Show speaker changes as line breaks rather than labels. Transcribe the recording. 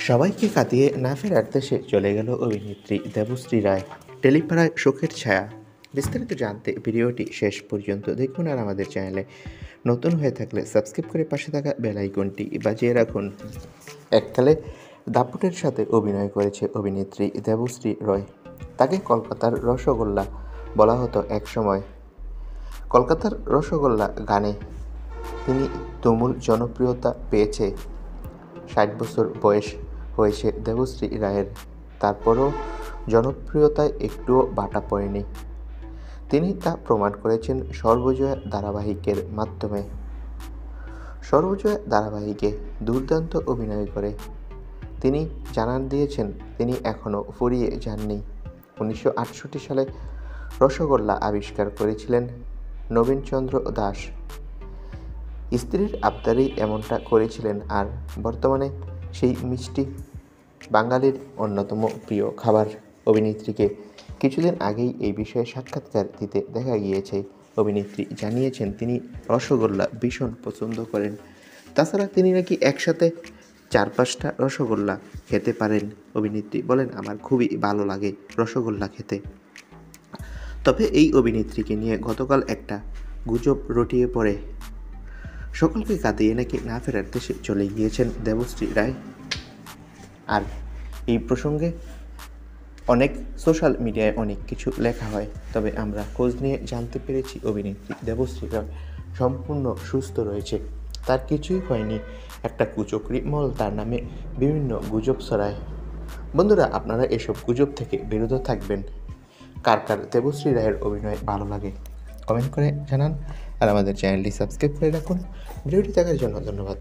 সবাইকে কাঁদিয়ে না ফেরার দেশে চলে গেল অভিনেত্রী দেবশ্রী রায়। টেলিপাড়ায় শোকের ছায়া। বিস্তারিত জানতে ভিডিওটি শেষ পর্যন্ত দেখুন, আর আমাদের চ্যানেলে নতুন হয়ে থাকলে সাবস্ক্রাইব করে পাশে থাকা বেল আইকনটি বাজিয়ে রাখুন। এককালে দাপুটের সাথে অভিনয় করেছে অভিনেত্রী দেবশ্রী রয়। তাকে কলকাতার রসগোল্লা বলা হতো এক সময়। কলকাতার রসগোল্লা গানে তিনি তুমুল জনপ্রিয়তা পেয়েছে। ৬০ বছর বয়স হয়েছে দেবশ্রী রায়ের, তারপরও জনপ্রিয়তায় একটুও ভাটা পড়েনি। তিনি তা প্রমাণ করেছেন সর্বজয়া ধারাবাহিকের মাধ্যমে। সর্বজয়া ধারাবাহিকে দুর্দান্ত অভিনয় করে তিনি জানান দিয়েছেন তিনি এখনও ফুরিয়ে যাননি। ১৯৬৮ সালে রসগোল্লা আবিষ্কার করেছিলেন নবীনচন্দ্র দাস। স্ত্রীর আবদারেই এমনটা করেছিলেন, আর বর্তমানে সেই মিষ্টি বাঙালির অন্যতম প্রিয় খাবার। অভিনেত্রীকে কিছুদিন আগেই এই বিষয়ে সাক্ষাৎকার দিতে দেখা গিয়েছে। অভিনেত্রী জানিয়েছেন তিনি রসগোল্লা ভীষণ পছন্দ করেন। তাছাড়া তিনি নাকি একসাথে ৪-৫টা রসগোল্লা খেতে পারেন। অভিনেত্রী বলেন, আমার খুবই ভালো লাগে রসগোল্লা খেতে। তবে এই অভিনেত্রীকে নিয়ে গতকাল একটা গুজব রটিয়ে পড়ে। সকলকে কাঁদিয়ে নাকি না ফেরার দেশে চলে গিয়েছেন দেবশ্রী রায়। আর এই প্রসঙ্গে অনেক সোশ্যাল মিডিয়ায় অনেক কিছু লেখা হয়, তবে আমরা খোঁজ নিয়ে জানতে পেরেছি অভিনেত্রী দেবশ্রী রায় সম্পূর্ণ সুস্থ রয়েছে, তার কিছুই হয়নি। একটা কুচক্রী মহল তার নামে বিভিন্ন গুজব ছড়ায়। বন্ধুরা, আপনারা এসব গুজব থেকে বিরত থাকবেন। কার কার দেবশ্রী রায়ের অভিনয় ভালো লাগে কমেন্ট করে জানান, আর আমাদের চ্যানেলটি সাবস্ক্রাইব করে রাখুন। ভিডিওটি দেখার জন্য ধন্যবাদ।